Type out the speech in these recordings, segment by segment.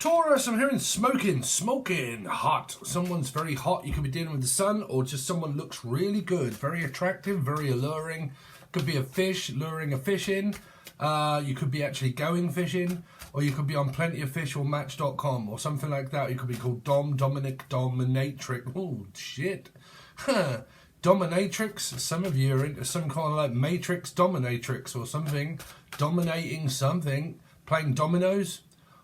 Taurus, I'm hearing smoking, hot. Someone's very hot. You could be dealing with the sun, or just someone looks really good, very attractive, very alluring. Could be a fish, luring a fish in. You could be actually going fishing, or you could be on Plenty of Fish or Match.com or something like that. You could be called Dominic, Dominatrix. Oh, shit. Dominatrix. Some of you are into some kind of like Matrix Dominatrix or something. Dominating something. Playing dominoes.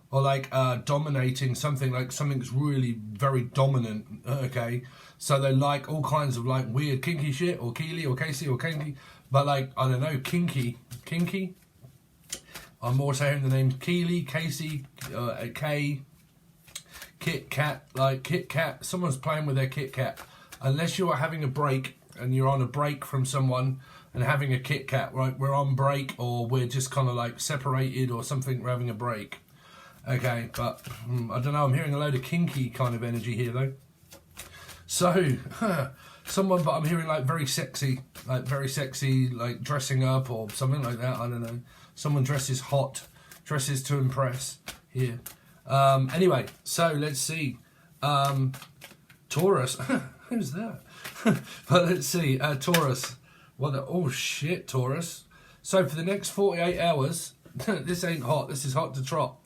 Or like dominating something, like something's really very dominant, okay? So they like all kinds of like weird kinky shit, or Keely, or Casey, or kinky. But like, I don't know, kinky? I'm more saying the names Keely, Casey, K, Kit Kat, like Kit Kat. Someone's playing with their Kit Kat. Unless you are having a break, and you're on a break from someone, and having a Kit Kat, right? We're on break, or we're just kind of like separated or something, we're having a break. Okay, but I don't know, I'm hearing a load of kinky kind of energy here though. So, someone, but I'm hearing like very sexy, like dressing up or something like that, I don't know. Someone dresses hot, dresses to impress here. Anyway, so let's see. Taurus, who's that? But let's see, Taurus. Oh shit, Taurus. So for the next 48 hours, this ain't hot, this is hot to trot.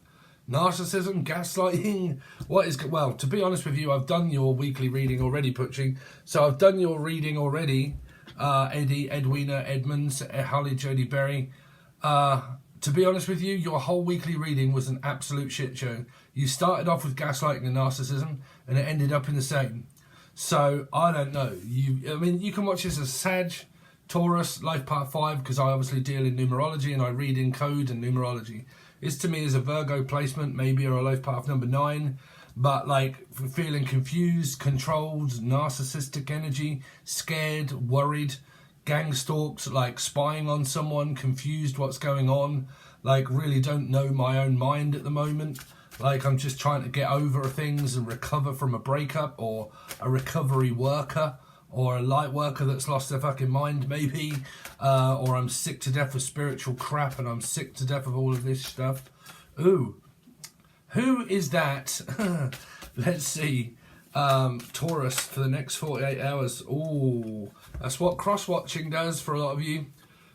Narcissism, gaslighting, well, to be honest with you, I've done your weekly reading already, Putching. So I've done your reading already, Eddie, Edwina, Edmonds, Holly, Jodie Berry. To be honest with you, your whole weekly reading was an absolute shit show. You started off with gaslighting and narcissism, and it ended up in the same. So, I don't know. You can watch this as Sag, Taurus, Life Path 5, because I obviously deal in numerology, and I read in code and numerology. This to me is a Virgo placement, maybe, or a life path number 9. But like feeling confused, controlled, narcissistic energy, scared, worried, gang stalked, like spying on someone, confused what's going on, like really don't know my own mind at the moment. Like I'm just trying to get over things and recover from a breakup, or a recovery worker, or a light worker that's lost their fucking mind, maybe. Or I'm sick to death of spiritual crap, and I'm sick to death of all of this stuff. Ooh. Who is that? Let's see. Taurus for the next 48 hours. Ooh. That's what cross-watching does for a lot of you.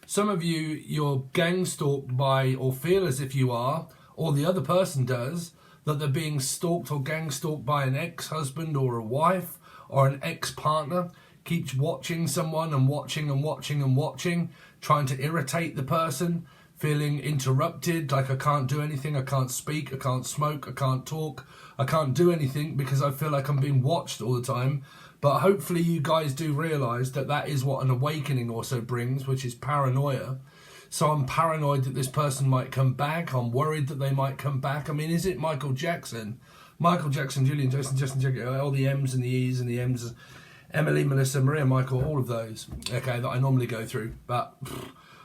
Some of you, you're gang stalked by, or feel as if you are, or the other person does, that they're being stalked or gang stalked by an ex-husband or a wife, or an ex-partner. Keeps watching someone and watching and watching and watching, trying to irritate the person, feeling interrupted, like I can't do anything, I can't speak, I can't smoke, I can't talk, I can't do anything because I feel like I'm being watched all the time. But hopefully you guys do realise that that is what an awakening also brings, which is paranoia. So I'm paranoid that this person might come back, I'm worried that they might come back. I mean, is it Michael Jackson? Michael Jackson, Julian, Justin, all the M's and the E's and the M's, Emily, Melissa, Maria, Michael, all of those, okay, that I normally go through. But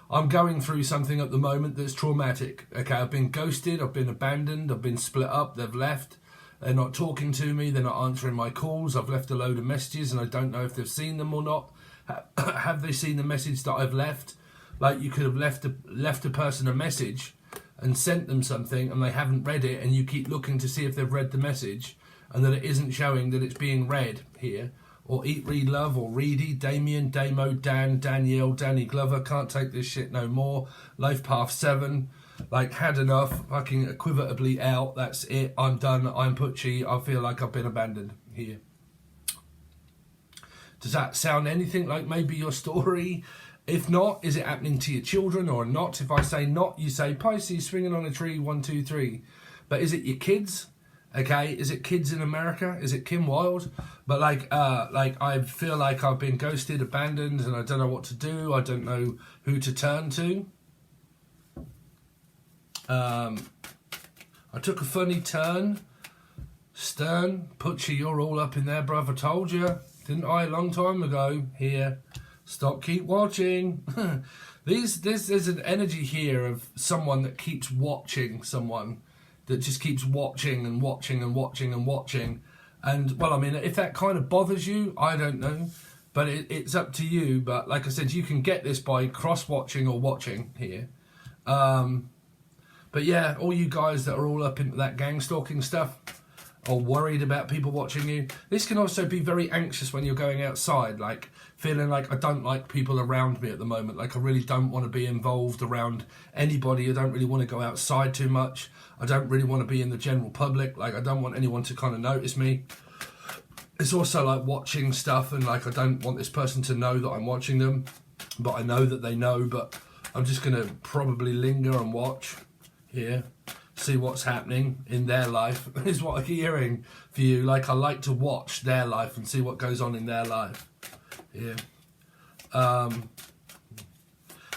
I'm going through something at the moment that's traumatic, okay? I've been ghosted, I've been abandoned, I've been split up, they've left, they're not talking to me, they're not answering my calls, I've left a load of messages and I don't know if they've seen them or not. Have they seen the message that I've left? Like you could have left a person a message and sent them something and they haven't read it, and you keep looking to see if they've read the message and that it isn't showing that it's being read here. Or Eat, Read, Love, or Reedy, Damien, Damo, Dan, Danielle, Danny Glover, Can't Take This Shit No More, Life Path 7, like had enough, fucking equivotably out, that's it, I'm done, I'm putchy, I feel like I've been abandoned here. Does that sound anything like maybe your story? If not, is it happening to your children or not? If I say not, you say Pisces swinging on a tree, 1, 2, 3. But is it your kids? Okay, is it kids in America? Is it Kim Wilde? But like I feel like I've been ghosted, abandoned, and I don't know what to do. I don't know who to turn to. I took a funny turn. Stern, Putchy, you're all up in there, bruv. I told you, didn't I? A long time ago. Here, stop, keep watching. There's an energy here of someone that keeps watching someone. That just keeps watching and watching and watching and watching. And, well, I mean, if that kind of bothers you, I don't know. But it's up to you. But, like I said, you can get this by cross-watching or watching here. But yeah, all you guys that are all up into that gang stalking stuff, or worried about people watching you, this can also be very anxious when you're going outside, like feeling like I don't like people around me at the moment, like I really don't want to be involved around anybody, I don't really want to go outside too much, I don't really want to be in the general public, like I don't want anyone to kind of notice me. It's also like watching stuff and like I don't want this person to know that I'm watching them, but I know that they know, but I'm just going to probably linger and watch here, see what's happening in their life, is what I'm hearing for you. Like I like to watch their life and see what goes on in their life. Yeah.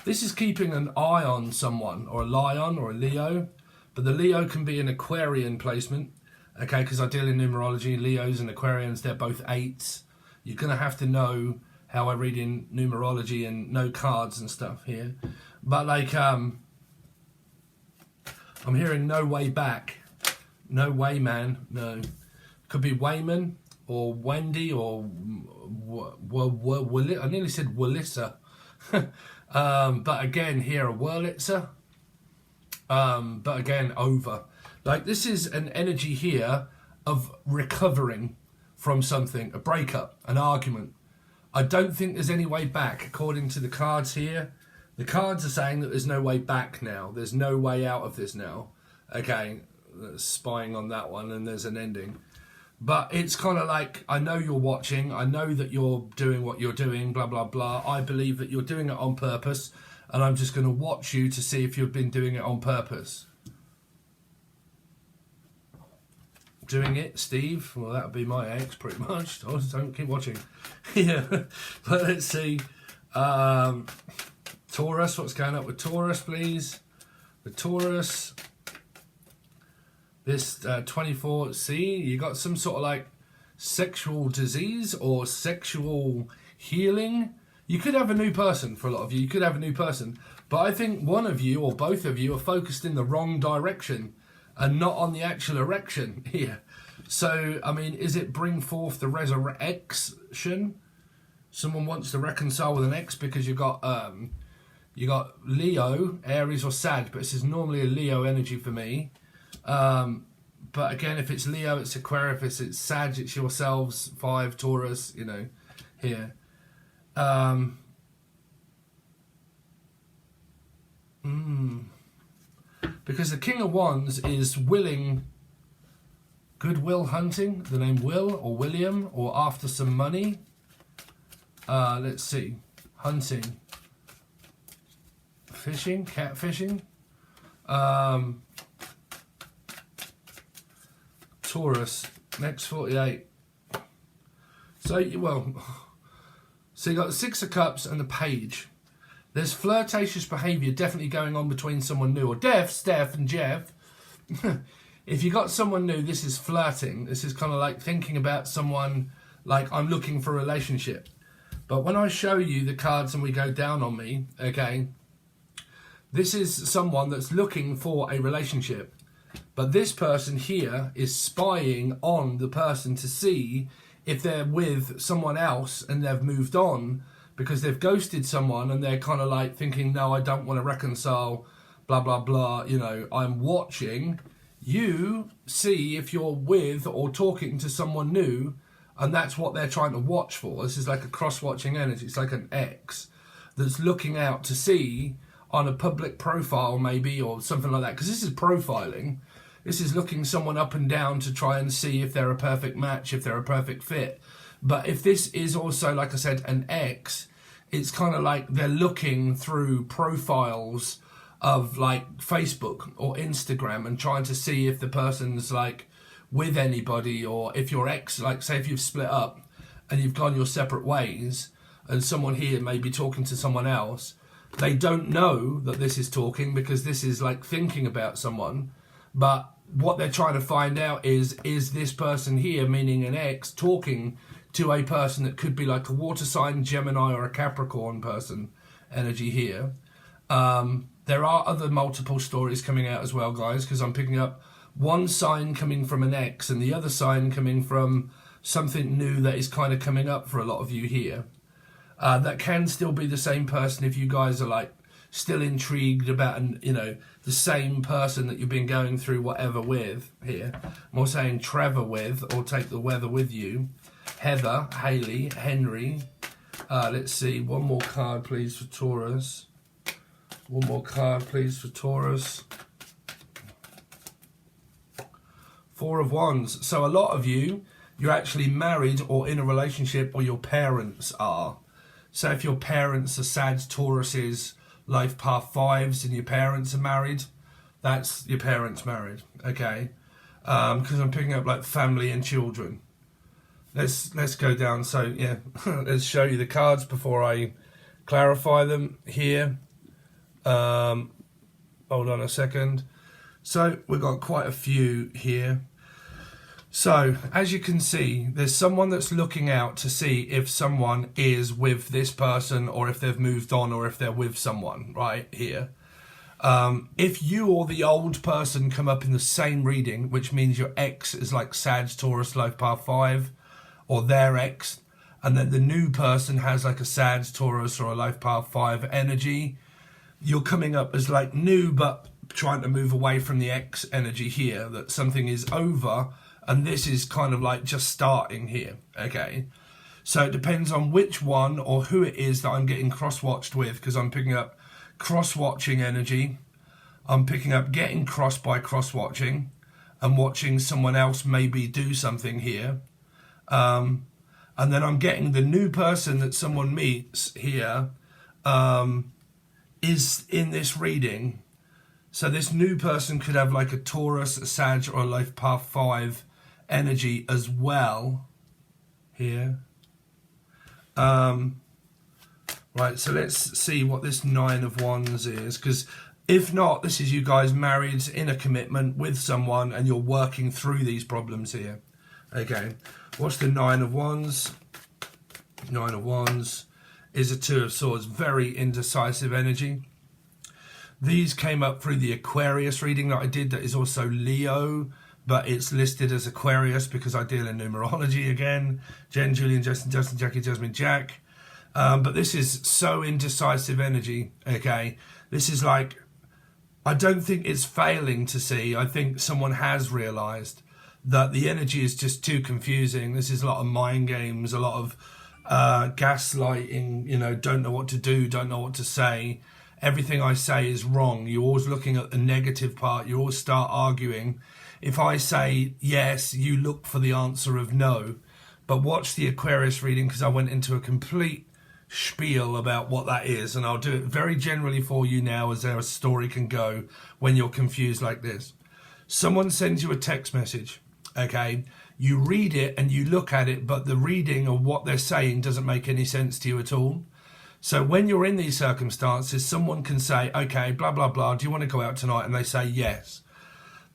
This is keeping an eye on someone, or a lion, or a Leo, but the Leo can be an Aquarian placement, okay, because I deal in numerology. Leos and Aquarians, they're both 8s. You're going to have to know how I read in numerology and know cards and stuff here. But like, I'm hearing no way back. No way, man. No. Could be Wayman or Wendy or I nearly said Wallissa. But again, here a Wurlitzer. But again, over. Like this is an energy here of recovering from something, a breakup, an argument. I don't think there's any way back according to the cards here. The cards are saying that there's no way back now. There's no way out of this now. Okay, spying on that one, and there's an ending. But it's kind of like, I know you're watching. I know that you're doing what you're doing, blah, blah, blah. I believe that you're doing it on purpose, and I'm just going to watch you to see if you've been doing it on purpose. Doing it, Steve? Well, that would be my ex, pretty much. Don't keep watching. Yeah, but let's see. Taurus, what's going up with Taurus, please? With Taurus, this 24, see, you got some sort of like sexual disease or sexual healing. You could have a new person for a lot of you. You could have a new person. But I think one of you or both of you are focused in the wrong direction and not on the actual erection here. So, I mean, is it bring forth the resurrection? Someone wants to reconcile with an ex because you got Leo, Aries or Sag, but this is normally a Leo energy for me. But again, if it's Leo, it's Aquarius. If it's Sag, it's yourselves, 5, Taurus, you know, here. Because the King of Wands is willing, goodwill hunting, the name Will or William, or after some money. Let's see, hunting, fishing, catfishing. Taurus, next 48. So you got the 6 of Cups and the Page. There's flirtatious behaviour definitely going on between someone new, or Steph and Jeff. If you got someone new, this is flirting. This is kind of like thinking about someone, like I'm looking for a relationship. But when I show you the cards and we go down on me, okay, this is someone that's looking for a relationship. But this person here is spying on the person to see if they're with someone else and they've moved on because they've ghosted someone and they're kind of like thinking, no, I don't want to reconcile, blah, blah, blah. You know, I'm watching you see if you're with or talking to someone new, and that's what they're trying to watch for. This is like a cross-watching energy. It's like an ex that's looking out to see on a public profile maybe or something like that, because this is profiling. This is looking someone up and down to try and see if they're a perfect match, if they're a perfect fit. But if this is also, like I said, an ex, it's kind of like they're looking through profiles of like Facebook or Instagram and trying to see if the person's like with anybody, or if your ex, like say if you've split up and you've gone your separate ways and someone here may be talking to someone else, they don't know that this is talking because this is like thinking about someone. But what they're trying to find out is this person here, meaning an ex, talking to a person that could be like a water sign, Gemini or a Capricorn person energy here. There are other multiple stories coming out as well, guys, because I'm picking up one sign coming from an ex and the other sign coming from something new that is kind of coming up for a lot of you here. That can still be the same person if you guys are like still intrigued about, you know, the same person that you've been going through whatever with here. I'm saying Trevor with, or take the weather with you. Heather, Haley, Henry. Let's see, one more card please for Taurus. One more card please for Taurus. Four of Wands. So a lot of you, you're actually married or in a relationship, or your parents are. So if your parents are Sag, Tauruses, life path 5s, and your parents are married, that's your parents married, okay? Because I'm picking up like family and children. Let's go down. So yeah, let's show you the cards before I clarify them here. Hold on a second. So we've got quite a few here. So as you can see, there's someone that's looking out to see if someone is with this person, or if they've moved on, or if they're with someone right here. If you or the old person come up in the same reading, which means your ex is like Sag, Taurus, life path 5, or their ex, and then the new person has like a Sag, Taurus, or a life path 5 energy, you're coming up as like new, but trying to move away from the ex energy here, that something is over, and this is kind of like just starting here, okay? So it depends on which one or who it is that I'm getting cross-watched with, because I'm picking up cross-watching energy. I'm picking up getting crossed by cross-watching and watching someone else maybe do something here. And then I'm getting the new person that someone meets here is in this reading. So this new person could have like a Taurus, a Sag, or a life path 5 energy as well here. Right, so let's see what this 9 of Wands is, because if not, this is you guys married in a commitment with someone and you're working through these problems here. Okay, what's the 9 of Wands? 9 of Wands is a 2 of Swords, very indecisive energy. These came up through the Aquarius reading that I did, that is also Leo, but it's listed as Aquarius because I deal in numerology again. Jen, Julian, Justin, Jackie, Jasmine, Jack. But this is so indecisive energy, okay? This is like, I don't think it's failing to see. I think someone has realised that the energy is just too confusing. This is a lot of mind games, a lot of gaslighting, you know, don't know what to do, don't know what to say. Everything I say is wrong. You're always looking at the negative part. You always start arguing. If I say yes, you look for the answer of no. But watch the Aquarius reading, because I went into a complete spiel about what that is, and I'll do it very generally for you now, as our story can go when you're confused like this. Someone sends you a text message, okay? You read it and you look at it, but the reading of what they're saying doesn't make any sense to you at all. So when you're in these circumstances, someone can say, okay, blah, blah, blah, do you want to go out tonight? And they say yes.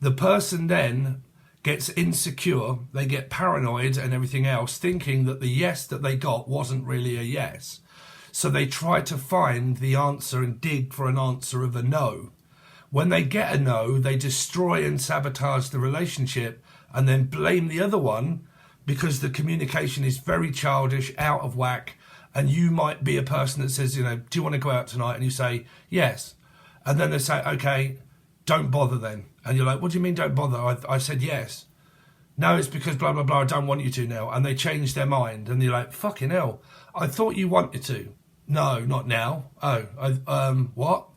The person then gets insecure, they get paranoid and everything else, thinking that the yes that they got wasn't really a yes. So they try to find the answer and dig for an answer of a no. When they get a no, they destroy and sabotage the relationship and then blame the other one because the communication is very childish, out of whack. And you might be a person that says, you know, do you want to go out tonight? And you say, yes. And then they say, okay, don't bother then. And you're like, what do you mean don't bother? I said yes. No, it's because blah, blah, blah, I don't want you to now. And they change their mind. And you're like, fucking hell, I thought you wanted to. No, not now. Oh, what?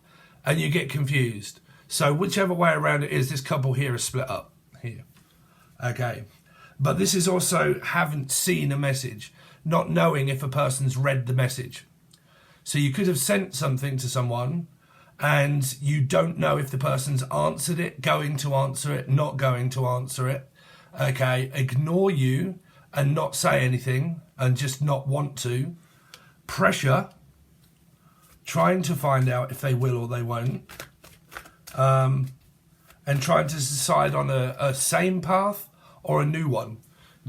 And you get confused. So whichever way around it is, this couple here is split up here. Okay. But this is also haven't seen a message, not knowing if a person's read the message. So you could have sent something to someone and you don't know if the person's answered it, going to answer it, not going to answer it. Okay, ignore you and not say anything and just not want to. Pressure, trying to find out if they will or they won't. And trying to decide on a same path or a new one.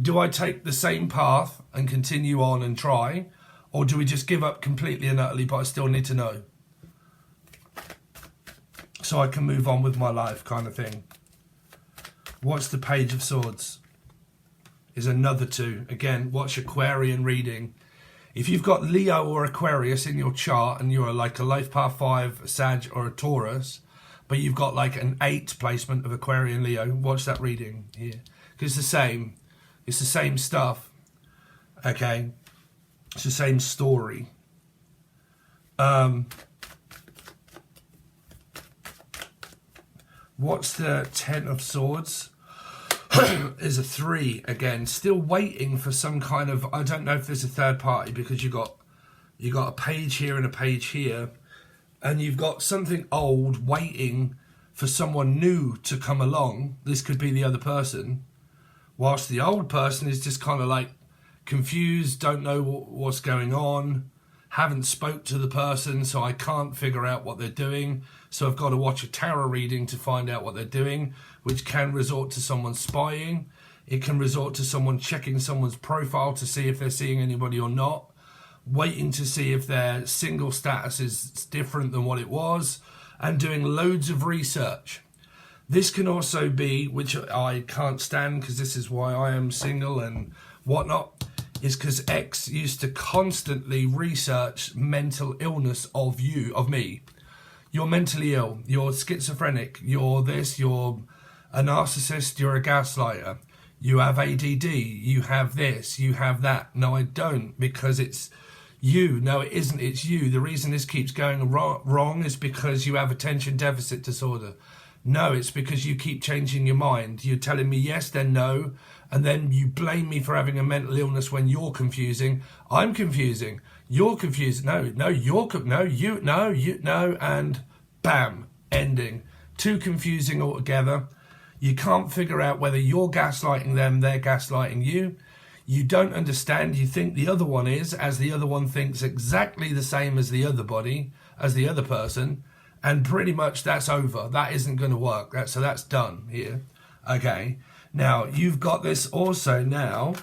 Do I take the same path and continue on and try? Or do we just give up completely and utterly, but I still need to know? So I can move on with my life, kind of thing. What's the Page of Swords? Is another 2. Again, watch Aquarian reading. If you've got Leo or Aquarius in your chart and you're like a life path 5, a Sag or a Taurus, but you've got like an 8 placement of Aquarian Leo, watch that reading here. Because it's the same. It's the same stuff. Okay? It's the same story. What's the 10 of Swords? Is a 3 again. Still waiting for some kind of... I don't know if there's a third party because you got a page here and a page here. And you've got something old waiting for someone new to come along. This could be the other person. Whilst the old person is just kind of like confused, don't know what's going on, haven't spoke to the person, so I can't figure out what they're doing. So I've got to watch a tarot reading to find out what they're doing, which can resort to someone spying. It can resort to someone checking someone's profile to see if they're seeing anybody or not, waiting to see if their single status is different than what it was, and doing loads of research. This can also be, which I can't stand because this is why I am single and whatnot, is because X used to constantly research mental illness of me. You're mentally ill, you're schizophrenic, you're this, you're a narcissist, you're a gaslighter, you have ADD, you have this, you have that. No, I don't, because it's you. No, it isn't, it's you. The reason this keeps going wrong is because you have attention deficit disorder. No, it's because you keep changing your mind. You're telling me yes, then no, and then you blame me for having a mental illness when you're confusing. I'm confusing. You're confused. No, and bam, ending. Too confusing altogether. You can't figure out whether you're gaslighting them, they're gaslighting you. You don't understand. You think the other one is, as the other one thinks exactly the same as the other body, as the other person. And pretty much that's over. That isn't going to work. So that's done here. Okay. Now, you've got this also now,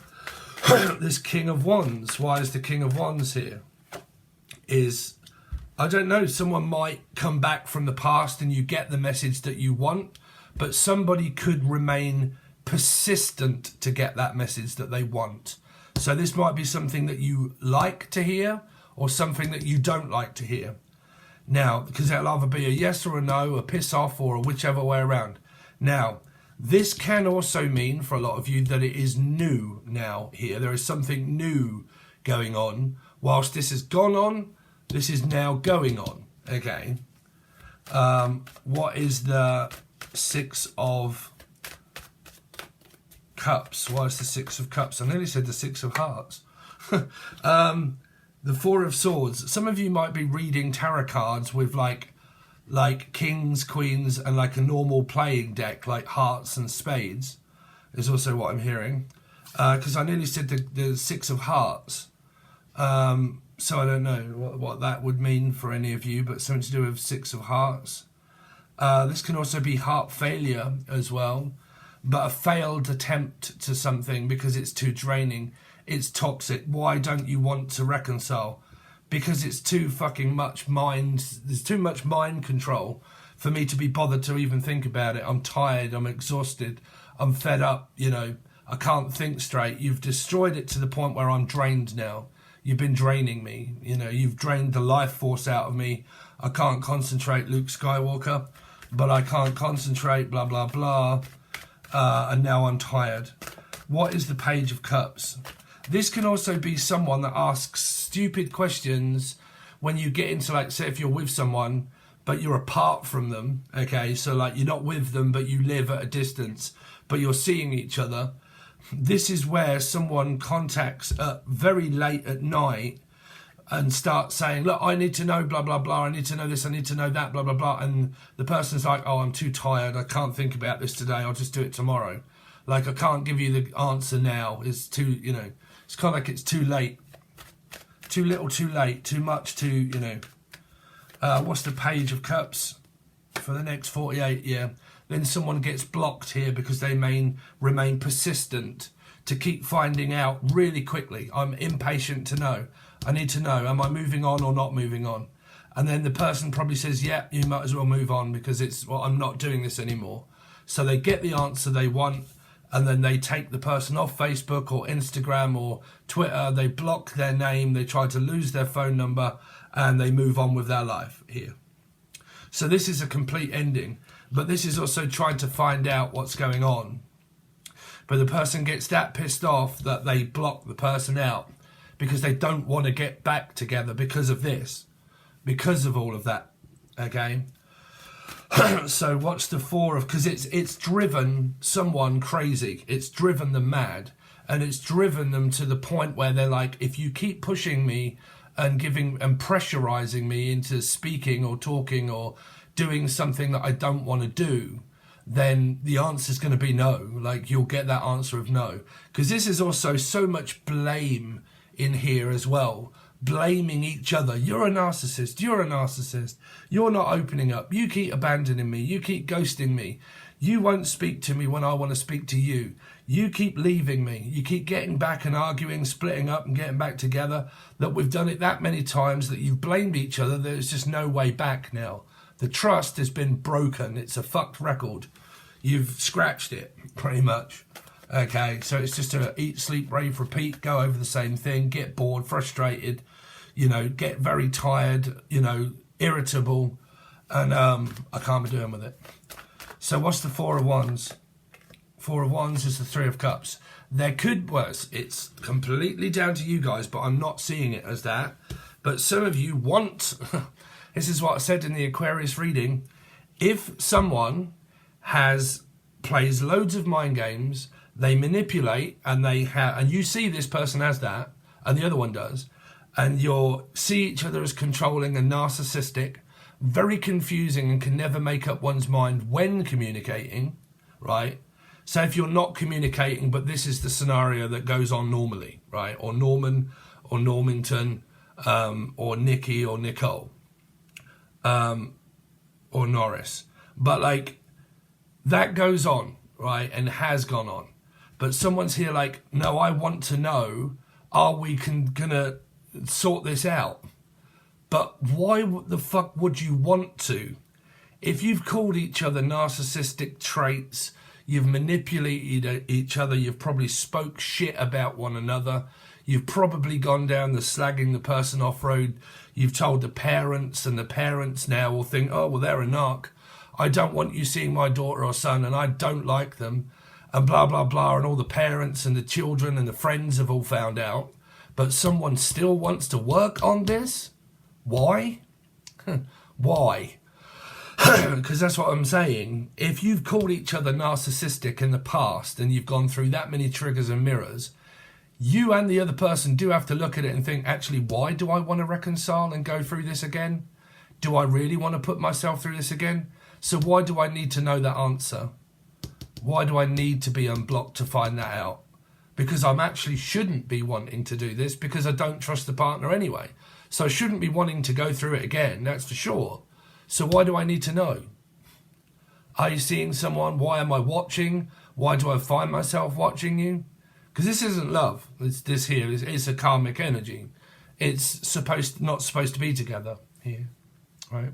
this King of Wands. Why is the King of Wands here? I don't know, someone might come back from the past and you get the message that you want, but somebody could remain persistent to get that message that they want. So this might be something that you like to hear or something that you don't like to hear. Now, because it'll either be a yes or a no, a piss off or a whichever way around. Now, this can also mean for a lot of you that it is new now here. There is something new going on. Whilst this has gone on, this is now going on. Okay. What is the 6 of Cups? Why is the 6 of Cups? I nearly said the 6 of Hearts. The 4 of Swords. Some of you might be reading tarot cards with like kings, queens, and like a normal playing deck, like hearts and spades, is also what I'm hearing. Because I nearly said the 6 of Hearts. So I don't know what that would mean for any of you, but something to do with 6 of Hearts. This can also be heart failure as well, but a failed attempt to something because it's too draining. It's toxic. Why don't you want to reconcile? Because it's too fucking much mind. There's too much mind control for me to be bothered to even think about it. I'm tired. I'm exhausted. I'm fed up. You know, I can't think straight. You've destroyed it to the point where I'm drained now. You've been draining me. You know, you've drained the life force out of me. I can't concentrate, Luke Skywalker, but I can't concentrate, blah, blah, blah. And now I'm tired. What is the Page of Cups? This can also be someone that asks stupid questions when you get into, like, say if you're with someone, but you're apart from them, okay? So, like, you're not with them, but you live at a distance, but you're seeing each other. This is where someone contacts very late at night and starts saying, look, I need to know blah, blah, blah. I need to know this. I need to know that, blah, blah, blah. And the person's like, oh, I'm too tired. I can't think about this today. I'll just do it tomorrow. Like, I can't give you the answer now. It's too, you know, it's kind of like it's too late. Too little, too late. Too much, too, you know. What's the Page of Cups for the next 48? Yeah. Then someone gets blocked here because they may remain persistent to keep finding out really quickly. I'm impatient to know. I need to know, am I moving on or not moving on? And then the person probably says, yeah, you might as well move on because it's, well, I'm not doing this anymore. So they get the answer they want and then they take the person off Facebook or Instagram or Twitter, they block their name, they try to lose their phone number, and they move on with their life here. So this is a complete ending, but this is also trying to find out what's going on. But the person gets that pissed off that they block the person out because they don't want to get back together because of this, because of all of that, okay? So what's the four of, because it's driven someone crazy, it's driven them mad, and it's driven them to the point where they're like, if you keep pushing me and giving and pressurizing me into speaking or talking or doing something that I don't want to do, then the answer is going to be no. Like, you'll get that answer of no, because this is also so much blame in here as well. Blaming each other. You're a narcissist. You're a narcissist. You're not opening up. You keep abandoning me. You keep ghosting me. You won't speak to me when I want to speak to you. You keep leaving me. You keep getting back and arguing, splitting up and getting back together. That we've done it that many times that you've blamed each other. There's just no way back now. The trust has been broken. It's a fucked record. You've scratched it, pretty much. Okay, so it's just a eat, sleep, rave, repeat, go over the same thing, get bored, frustrated, you know, get very tired, you know, irritable, and I can't be doing with it. So what's the Four of Wands? Four of Wands is the Three of Cups. There could, well, it's completely down to you guys, but I'm not seeing it as that. But some of you want, this is what I said in the Aquarius reading, if someone plays loads of mind games, they manipulate, and and you see this person as that, and the other one does, and you see each other as controlling and narcissistic, very confusing, and can never make up one's mind when communicating, right? So if you're not communicating, but this is the scenario that goes on normally, right? Or Norman, or Normington, or Nikki, or Nicole, or Norris. But like, that goes on, right? And has gone on. But someone's here like, no, I want to know, are we gonna sort this out? But why the fuck would you want to? If you've called each other narcissistic traits, you've manipulated each other, you've probably spoke shit about one another, you've probably gone down the slagging the person off road, you've told the parents, and the parents now will think, oh, well, they're a narc. I don't want you seeing my daughter or son, and I don't like them, and blah, blah, blah, and all the parents and the children and the friends have all found out, but someone still wants to work on this? Why? Why? Because that's what I'm saying. If you've called each other narcissistic in the past and you've gone through that many triggers and mirrors, you and the other person do have to look at it and think, actually, why do I want to reconcile and go through this again? Do I really want to put myself through this again? So why do I need to know that answer? Why do I need to be unblocked to find that out? Because I actually shouldn't be wanting to do this, because I don't trust the partner anyway. So I shouldn't be wanting to go through it again, that's for sure. So why do I need to know? Are you seeing someone? Why am I watching? Why do I find myself watching you? Because this isn't love. This here is a karmic energy. It's not supposed to be together here, right?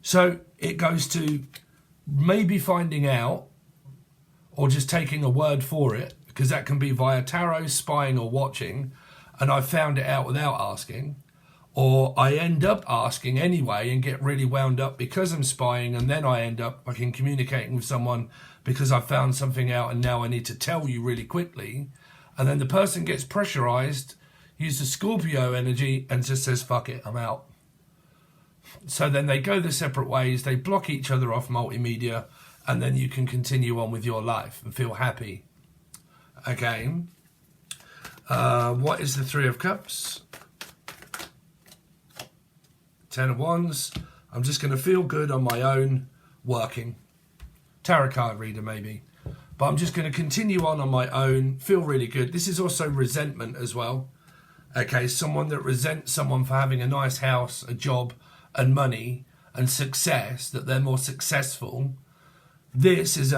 So it goes to maybe finding out, or just taking a word for it, because that can be via tarot, spying, or watching, and I found it out without asking. Or I end up asking anyway and get really wound up because I'm spying, and then I end up fucking communicating with someone because I found something out and now I need to tell you really quickly. And then the person gets pressurized, uses Scorpio energy, and just says, fuck it, I'm out. So then they go their separate ways, they block each other off multimedia, and then you can continue on with your life and feel happy. Okay. What is the Three of Cups? Ten of Wands. I'm just going to feel good on my own, working. Tarot card reader maybe. But I'm just going to continue on my own, feel really good. This is also resentment as well. Okay, someone that resents someone for having a nice house, a job, and money, and success, that they're more successful. This is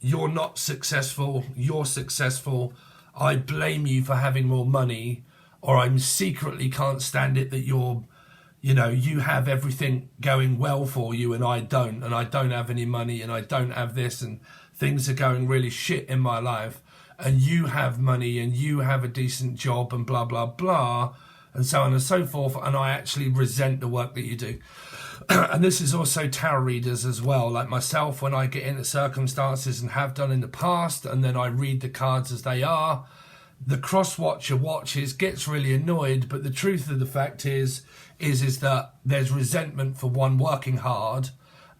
you're not successful, you're successful, I blame you for having more money, or I'm secretly can't stand it that you're, you know, you have everything going well for you and I don't have any money and I don't have this, and things are going really shit in my life, and you have money and you have a decent job and blah, blah, blah, and so on and so forth, and I actually resent the work that you do. And this is also tarot readers as well, like myself, when I get into circumstances and have done in the past, and then I read the cards as they are, the cross-watcher watches, gets really annoyed, but the truth of the fact is that there's resentment for one working hard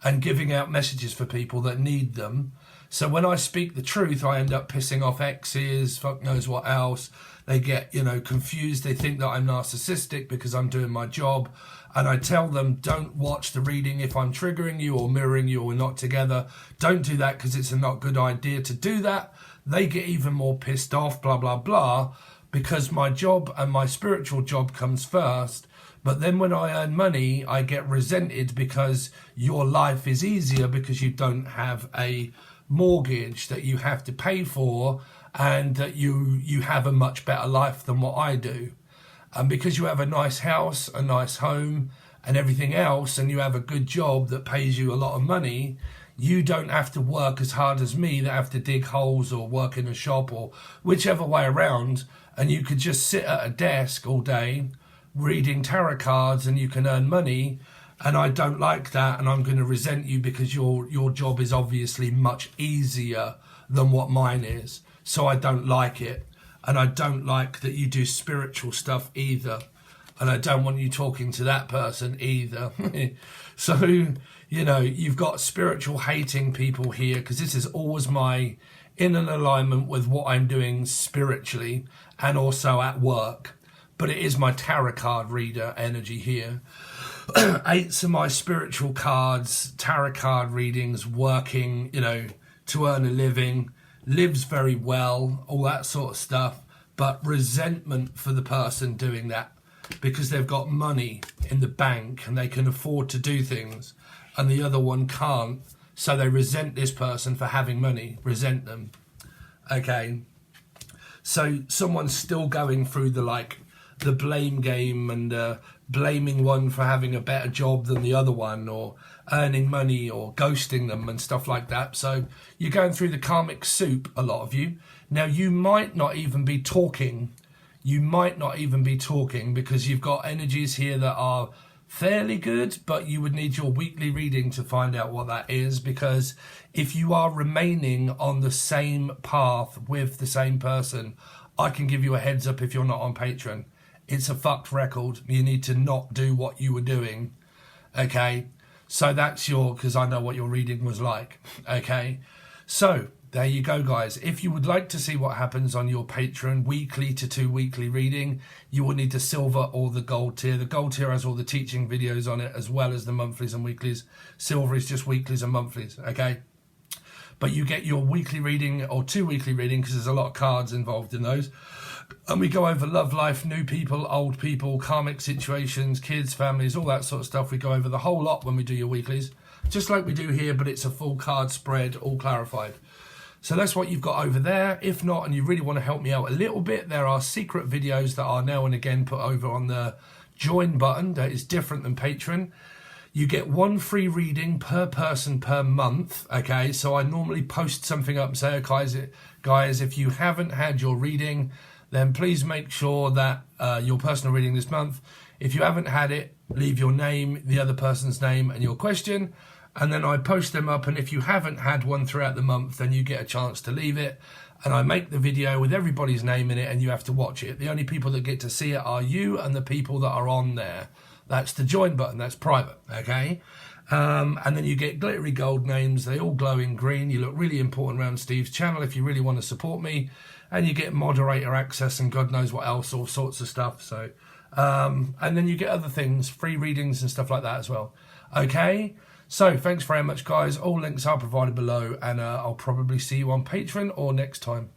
and giving out messages for people that need them. So when I speak the truth, I end up pissing off exes, fuck knows what else. They get, confused. They think that I'm narcissistic because I'm doing my job. And I tell them, don't watch the reading if I'm triggering you or mirroring you or we're not together. Don't do that because it's a not good idea to do that. They get even more pissed off, blah, blah, blah, because my job and my spiritual job comes first. But then when I earn money, I get resented because your life is easier because you don't have a mortgage that you have to pay for, and that you have a much better life than what I do. And because you have a nice house, a nice home and everything else, and you have a good job that pays you a lot of money, you don't have to work as hard as me that have to dig holes or work in a shop or whichever way around, and you could just sit at a desk all day reading tarot cards and you can earn money. And I don't like that, and I'm going to resent you because your job is obviously much easier than what mine is. So I don't like it. And I don't like that you do spiritual stuff either. And I don't want you talking to that person either. So, you've got spiritual hating people here, because this is always in an alignment with what I'm doing spiritually and also at work. But it is my tarot card reader energy here. 8s are my spiritual cards, tarot card readings, working, to earn a living, lives very well, all that sort of stuff, but resentment for the person doing that because they've got money in the bank and they can afford to do things and the other one can't, so they resent this person for having money, resent them. Okay, so someone's still going through the blame game and blaming one for having a better job than the other one, or earning money, or ghosting them and stuff like that. So you're going through the karmic soup, a lot of you. Now, you might not even be talking. You might not even be talking because you've got energies here that are fairly good, but you would need your weekly reading to find out what that is, because if you are remaining on the same path with the same person, I can give you a heads up if you're not on Patreon. It's a fucked record. You need to not do what you were doing. Okay? So that's because I know what your reading was like. Okay? So there you go, guys. If you would like to see what happens on your Patreon weekly to 2 weekly reading, you will need the silver or the gold tier. The gold tier has all the teaching videos on it, as well as the monthlies and weeklies. Silver is just weeklies and monthlies. Okay? But you get your weekly reading or 2 weekly reading, because there's a lot of cards involved in those. And we go over love life, new people, old people, karmic situations, kids, families, all that sort of stuff. We go over the whole lot when we do your weeklies, just like we do here, but it's a full card spread, all clarified. So that's what you've got over there. If not, and you really want to help me out a little bit, there are secret videos that are now and again put over on the join button that is different than Patreon. You get 1 free reading per person per month, okay? So I normally post something up and say, guys, if you haven't had your reading, then please make sure that your personal reading this month, if you haven't had it, leave your name, the other person's name, and your question, and then I post them up. And if you haven't had one throughout the month, then you get a chance to leave it, and I make the video with everybody's name in it, and you have to watch it. The only people that get to see it are you and the people that are on there. That's the join button, that's private, okay? And then you get glittery gold names, they all glow in green. You look really important around Steve's channel if you really want to support me. And you get moderator access and God knows what else, all sorts of stuff. So, and then you get other things, free readings and stuff like that as well. Okay, so thanks very much, guys. All links are provided below, and I'll probably see you on Patreon or next time.